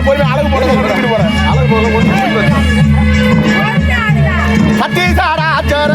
பொறுமை அழகு போட போறேன் அழகு போட சத்தீசாராச்சர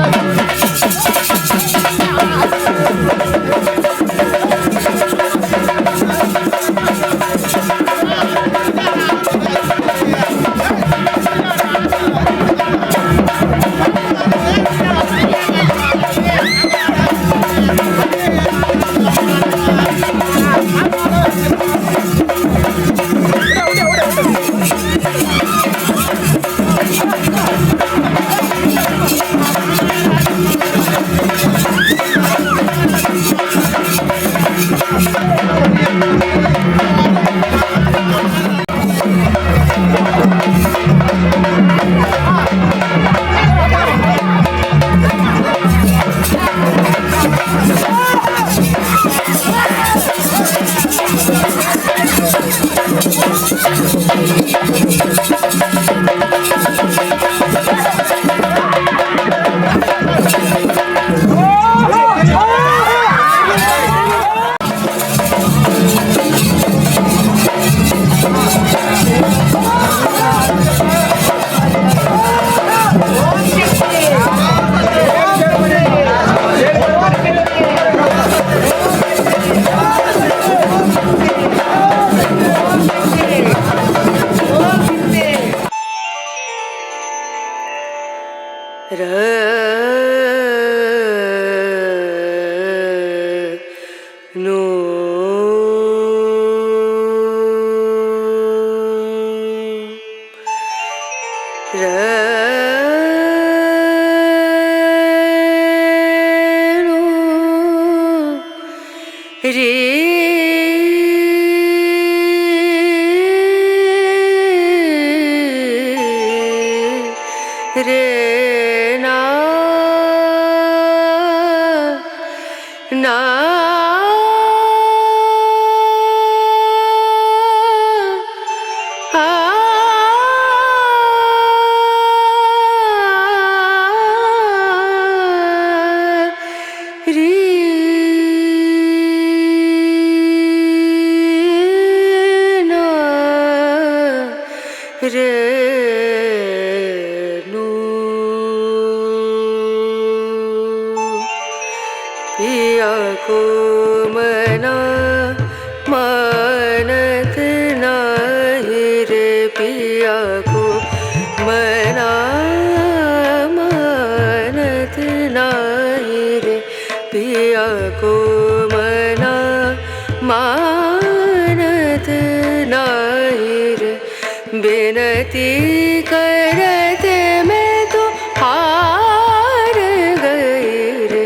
बेनती करते मैं तो हार गई रे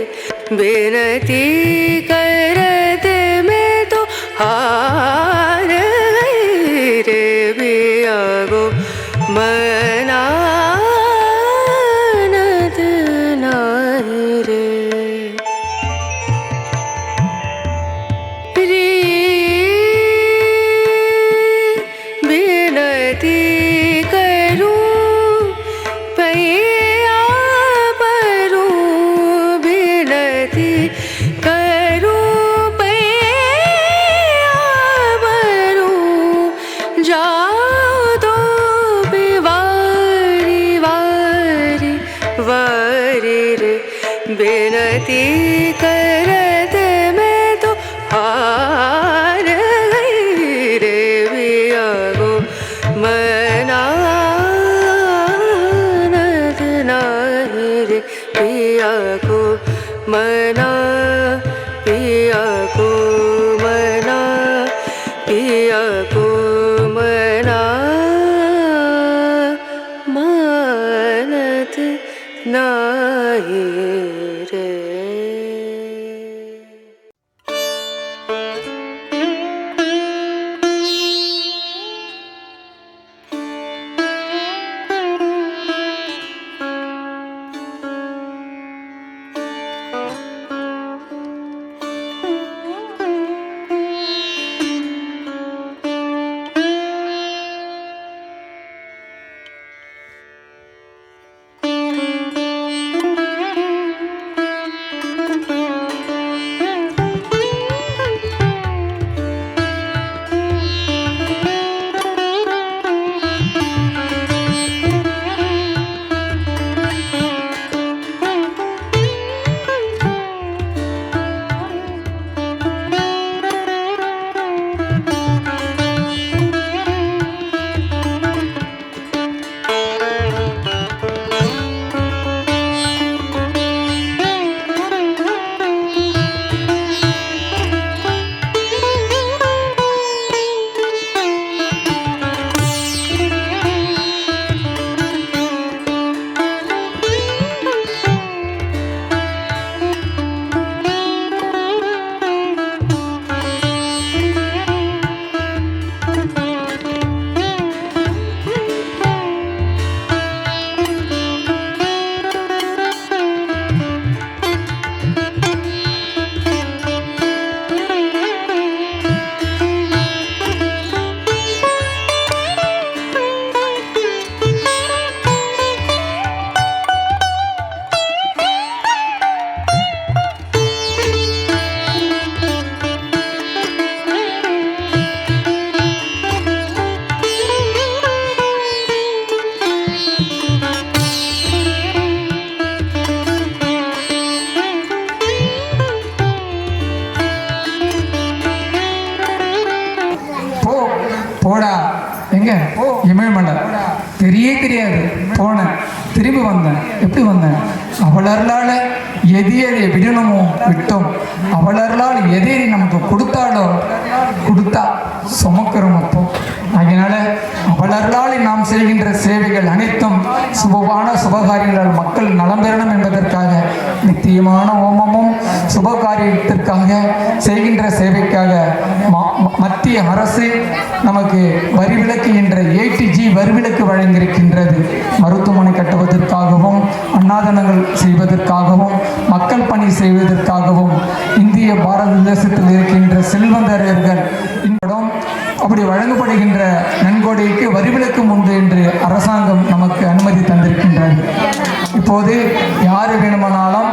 बेनती करते मैं तो हार गई रे बिया गो मनानत नाई रे बेनती कर தெரியாது. போனேன், திரும்பி வந்தேன். எப்படி வந்தேன்? அவளர்களால் எது எதை விடணுமோ விட்டோம். அவளர்களால் எதை நமக்கு கொடுத்தாலோ கொடுத்தா சுமக்கிறோம். அப்போ அதனால அவளர்களால் நாம் செய்கின்ற சேவைகள் அனைத்தும் சுபமான சுபகாரியங்களால் மக்கள் நலம் பெறணும் என்பதற்காக நித்தியமான ஹோமமும் சுபகாரியத்திற்காக செய்கின்ற சேவைக்காக மத்திய அரசு நமக்கு வரிவிலக்கு என்ற 8G வரிவிலக்கு வழங்கியிருக்கின்றது. மருத்துவமனை கட்டுவதற்காகவும், அன்னாதானங்கள் செய்வதற்காகவும், மக்கள் பணி செய்வதற்காகவும் இந்திய பாரத தேசத்தில் இருக்கின்ற செல்வந்தர்கள் அப்படி வழங்கப்படுகின்ற நன்கொடைக்கு வரிவிலக்கு உண்டு என்று அரசாங்கம் நமக்கு அனுமதி தந்திருக்கின்றது. இப்போது யார் வேணுமானாலும்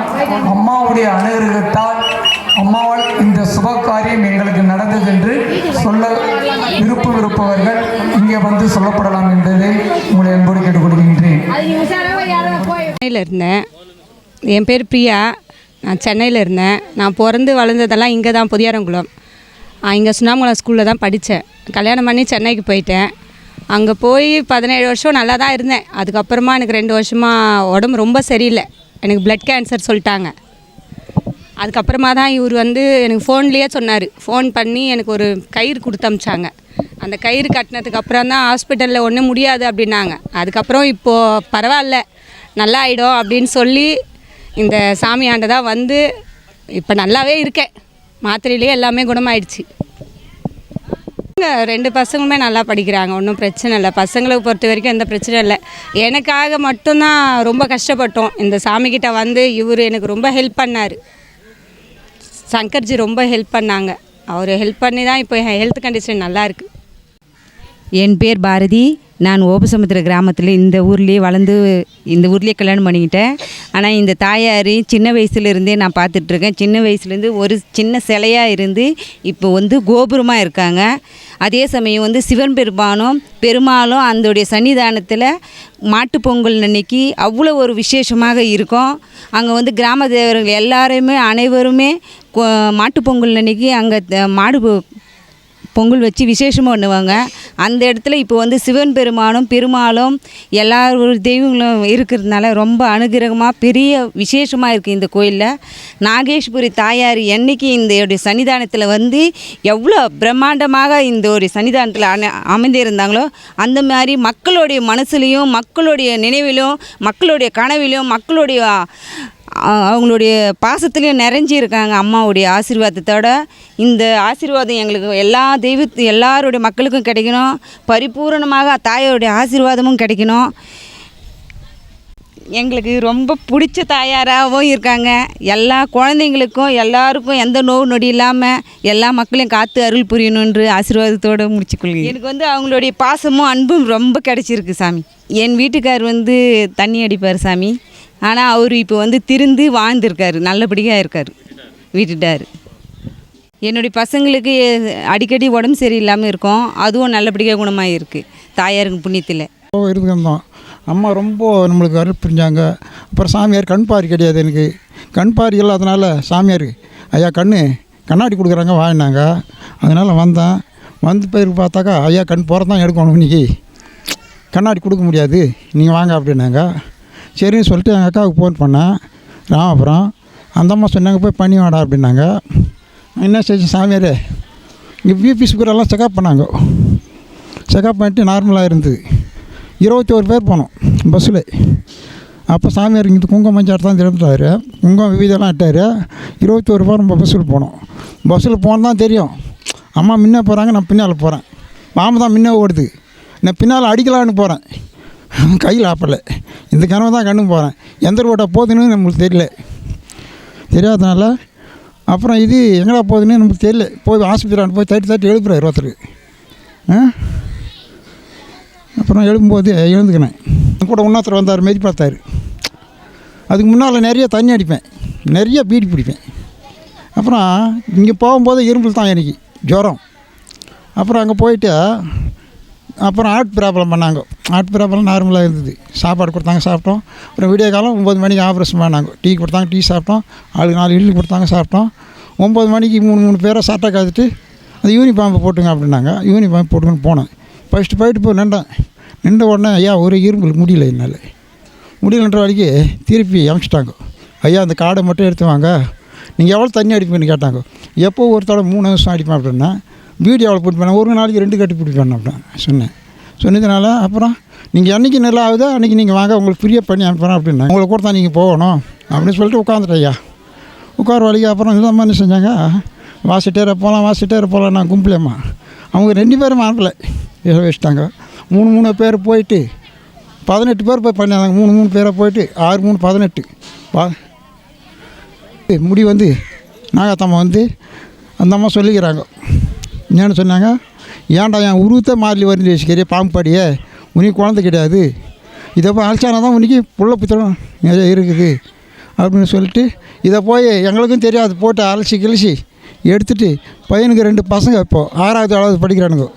அம்மாவுடைய அனுகிரகத்தால் அம்மாவால் இந்த சுபகாரியம் எங்களுக்கு நடந்தது என்று சொல்ல விருப்பவர்கள் இங்கே வந்து சொல்லப்படலாம் என்பதை உங்களை அன்போடு கேட்டுக்கொள்கின்றேன். இருந்தேன். என் பேர் பிரியா. நான் சென்னையில் இருந்தேன். நான் பிறந்து வளர்ந்ததெல்லாம் இங்கே தான், புதியாரங்குளம். இங்கே சுண்ணாமங்கலம் ஸ்கூலில் தான் படித்தேன். கல்யாணம் பண்ணி சென்னைக்கு போயிட்டேன். அங்கே போய் 17 வருஷம் நல்லா தான் இருந்தேன். அதுக்கப்புறமா எனக்கு 2 வருஷமாக உடம்பு ரொம்ப சரியில்லை. எனக்கு பிளட் கேன்சர் சொல்லிட்டாங்க. அதுக்கப்புறமா தான் இவர் வந்து எனக்கு ஃபோன்லேயே சொன்னார். ஃபோன் பண்ணி எனக்கு ஒரு கயிறு கொடுத்து அமிச்சாங்க. அந்த கயிறு கட்டினதுக்கு அப்புறம் தான் ஹாஸ்பிட்டலில் ஒன்றும் முடியாது அப்படின்னாங்க. அதுக்கப்புறம் இப்போது பரவாயில்ல, நல்லா ஆகிடும் அப்படின்னு சொல்லி இந்த சாமி ஆண்டதான் வந்து இப்போ நல்லாவே இருக்கேன். மாத்திரையிலே எல்லாமே குணமாயிடுச்சு. 2 பசங்களுமே நல்லா படிக்கிறாங்க, ஒன்றும் பிரச்சனை இல்லை. பசங்களை பொறுத்த வரைக்கும் எந்த பிரச்சனையும் இல்லை. எனக்காக மட்டும்தான் ரொம்ப கஷ்டப்பட்டோம். இந்த சாமிக்கிட்ட வந்து இவர் எனக்கு ரொம்ப ஹெல்ப் பண்ணார். சங்கர்ஜி ரொம்ப ஹெல்ப் பண்ணாங்க. அவர் ஹெல்ப் பண்ணி தான் இப்போ என் ஹெல்த் கண்டிஷன் நல்லா இருக்குது. என் பேர் பாரதி. நான் ஓபசமுத்திர கிராமத்தில் இந்த ஊர்லேயே வளர்ந்து இந்த ஊர்லேயே கல்யாணம் பண்ணிக்கிட்டேன். ஆனால் இந்த தாயார் சின்ன வயசுலேருந்தே நான் பார்த்துட்ருக்கேன். சின்ன வயசுலேருந்து ஒரு சின்ன சிலையாக இருந்து இப்போ வந்து கோபுரமாக இருக்காங்க. அதே சமயம் வந்து சிவன் பெருமாளும் அந்தோடைய சன்னிதானத்தில் மாட்டுப்பொங்கல் அன்னைக்கு அவ்வளோ ஒரு விசேஷமாக இருக்கும். அங்கே வந்து கிராம தேவர்கள் அனைவருமே மாட்டுப்பொங்கல் அன்னைக்கு அங்கே மாடு பொங்கல் வச்சு விசேஷமாக பண்ணுவாங்க. அந்த இடத்துல இப்போ வந்து சிவன் பெருமாளும் எல்லா தெய்வங்களும் இருக்கிறதுனால ரொம்ப அனுகிரகமாக பெரிய விசேஷமாக இருக்குது இந்த கோயிலில். நாகேஸ்வரி தாயார் என்றைக்கு இந்த சன்னிதானத்தில் வந்து எவ்வளோ பிரம்மாண்டமாக இந்த ஒரு சன்னிதானத்தில் அமைந்திருந்தாங்களோ அந்த மாதிரி மக்களுடைய மனசுலேயும், மக்களுடைய நினைவிலும், மக்களுடைய கனவிலும், மக்களுடைய அவங்களுடைய பாசத்துலேயும் நிறைஞ்சிருக்காங்க. அம்மாவுடைய ஆசீர்வாதத்தோட இந்த ஆசீர்வாதம் எங்களுக்கு எல்லாருடைய மக்களுக்கும் கிடைக்கணும். பரிபூரணமாக தாயாருடைய ஆசீர்வாதமும் கிடைக்கணும். எங்களுக்கு ரொம்ப பிடிச்ச தாயாராகவும் இருக்காங்க. எல்லா குழந்தைங்களுக்கும் எல்லாருக்கும் எந்த நோவு நொடி இல்லாமல் எல்லா மக்களையும் காத்து அருள் புரியணுன்று ஆசீர்வாதத்தோடு முடிச்சுக்கொள்கிறேன். எனக்கு வந்து அவங்களுடைய பாசமும் அன்பும் ரொம்ப கிடைச்சிருக்கு சாமி. என் வீட்டுக்கார் வந்து தண்ணி அடிப்பார் சாமி. ஆனால் அவர் இப்போ வந்து திருந்து வாழ்ந்துருக்காரு, நல்லபடியாக இருக்கார், விட்டுட்டார். என்னுடைய பசங்களுக்கு அடிக்கடி உடம்பு சரியில்லாமல் இருக்கும், அதுவும் நல்லபடியாக குணமாக இருக்குது தாயாருக்கு புண்ணியத்தில். இருந்தோம். அம்மா ரொம்ப நம்மளுக்கு அருள் புரிஞ்சாங்க. அப்புறம் சாமியார் கண் பாரி கிடையாது, எனக்கு கண் பாரி இல்லாதனால சாமியார் ஐயா கண்ணாடி கொடுக்குறாங்க வாங்கினாங்க. அதனால் வந்தேன். வந்து போய் பார்த்தாக்கா ஐயா கண் போகிறதான் எடுக்கணும், இன்றைக்கி கண்ணாடி கொடுக்க முடியாது, நீங்கள் வாங்க அப்படின்னாங்க. சரின்னு சொல்லிட்டு எங்கள் அக்காவுக்கு ஃபோன் பண்ணேன் ராமபுரம். அந்த அம்மா சொன்னாங்க போய் பண்ணி வாடா அப்படின்னாங்க. என்ன செஞ்சு சாமியார் இங்கே பிபி சுகரெல்லாம் செக்அப் பண்ணாங்க. செக்அப் பண்ணிட்டு நார்மலாக இருந்தது. 21 பேர் போனோம் பஸ்ஸில். அப்போ சாமியார் இங்கே குங்குமம் மஞ்சள் தான் திறந்துட்டார், குங்குமம் விவிதெல்லாம் இட்டார். 21 பேர் நம்ம பஸ்ஸில் போனோம். பஸ்ஸில் போனால் தான் தெரியும், அம்மா முன்னே போகிறாங்க, நான் பின்னால் போகிறேன். மாமா தான் முன்னே ஓடுது, நான் பின்னால் அடிக்கலான்னு போகிறேன், கையில் ஆப்பலை. இந்த கனவு தான் கண்ணுக்கு போகிறேன். எந்த ரோட்டை போகுதுன்னு நம்மளுக்கு தெரியாதனால அப்புறம் இது எங்கடா போகுதுன்னு நமக்கு தெரியல. போய் ஆஸ்பத்திரியில் போய் தட்டி எழுப்புறாரு ஒருத்தருக்கு. அப்புறம் எழுப்பும்போது எழுந்துக்கினேன். கூட இன்னொருத்தர் வந்தார், மெதி பார்த்தார். அதுக்கு முன்னால் நிறைய தண்ணி அடிப்பேன், நிறைய பீடி பிடிப்பேன். அப்புறம் இங்கே போகும்போது இரும்பல் தான் எனக்கு ஜுரம். அப்புறம் அங்கே போயிட்டு அப்புறம் ஹார்ட் ப்ராப்ளம் பண்ணாங்க. ஹார்ட் ப்ராப்ளம் நார்மலாக இருந்தது. சாப்பாடு கொடுத்தாங்க, சாப்பிட்டோம். அப்புறம் விடிய காலம் 9 மணிக்கு ஆப்ரேஷன் பண்ணாங்க. டீ கொடுத்தாங்க, டீ சாப்பிட்டோம். ஆளுக்கு 4 இட்லி கொடுத்தாங்க, சாப்பிட்டோம். 9 மணிக்கு 3 பேரை சட்டை காத்துட்டு அந்த யூனிஃபார்மை போட்டுங்க அப்படின்னாங்க. யூனிஃபார்ம் போட்டுங்கன்னு போனேன். ஃபஸ்ட்டு போயிட்டு நின்றேன். நின்ற உடனே ஐயா ஒரு இரும்பு முடியல என்னால் முடியலன்ற வரைக்கு திருப்பி அனுப்பிச்சிட்டாங்க. ஐயா அந்த காடை மட்டும் எடுத்து வாங்க, நீங்கள் எவ்வளோ தண்ணி அடிப்பீங்கன்னு கேட்டாங்க. எப்போ ஒரு தடவை 3 வருஷம் அடிப்பேன் அப்படின்னா வீடு எவ்வளோ போட்டு போனேன், ஒரு நாளைக்கு 2 கட்டு போட்டு போனேன் அப்படின்னு சொன்னேன். சொன்னதுனால அப்புறம் நீங்கள் அன்றைக்கி நல்லா ஆகுதோ அன்றைக்கி நீங்கள் வாங்க, உங்களுக்கு ஃப்ரீயாக பண்ணி அனுப்புகிறேன் அப்படின்னா உங்களை கூட தான் நீங்கள் போகணும் அப்படின்னு சொல்லிட்டு உட்காந்துட்டேன். ஐயா உட்கார வழிக்கு அப்புறம் இல்லாமல் என்ன செஞ்சாங்க, வாசிட்டேர போகலாம் நான் கும்பலேம்மா அவங்க 2 பேரும் அனுப்பலை, வச்சுட்டாங்க. 3 பேர் போயிட்டு 18 பேர் போய் பண்ணாங்க. 3 பேரை போயிட்டு 6 3 18 முடி வந்து நாகத்தம்மா வந்து அந்த அம்மா சொல்லிக்கிறாங்க. என்னன்னு சொன்னாங்க, ஏன்டா என் உருவத்தை மாறி வந்து வச்சுக்கிறிய பாம்பு உனக்கு குழந்தை கிடையாது, இதை போய் அழைச்சானா தான் உனக்கு புள்ள புத்தகம் நிறைய இருக்குது அப்படின்னு சொல்லிட்டு இதை போய் எங்களுக்கும் தெரியாது போட்டு அலசி கிழிச்சி எடுத்துகிட்டு பையனுக்கு 2 பசங்க இப்போது 6வது 7வது படிக்கிறானுங்க.